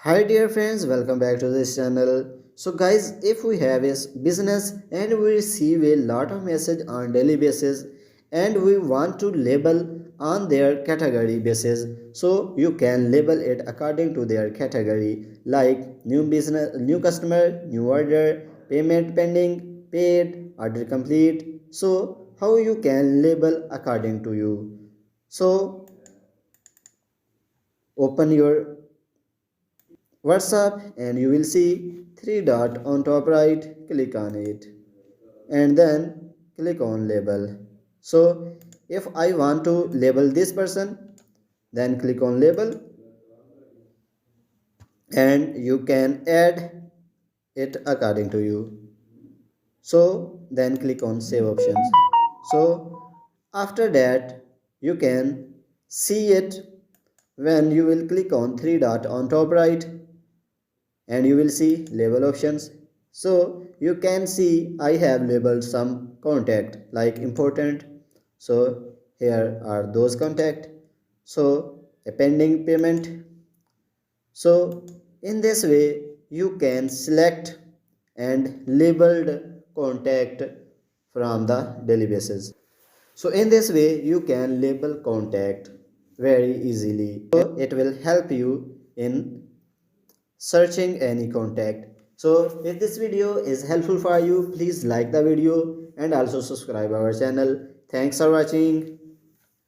Hi dear friends, welcome back to this channel. So guys, if we have a business and we receive a lot of message on daily basis and we want to label on their category basis, so you can label it according to their category like new business, new customer, new order, payment pending, paid, order complete. So how you can label according to you. So open your WhatsApp and you will see three dot on top right, click on it and then click on label. So if I want to label this person, then click on label and you can add it according to you. So then click on save options. So after that you can see it when you will click on three dot on top right and you will see label options. So you can see I have labeled some contact like important. So here are those contact. So a pending payment. So in this way you can select and labeled contact from the daily basis. So in this way you can label contact very easily. So it will help you in searching any contact. So if this video is helpful for you, please like the video and also subscribe our channel. Thanks for watching.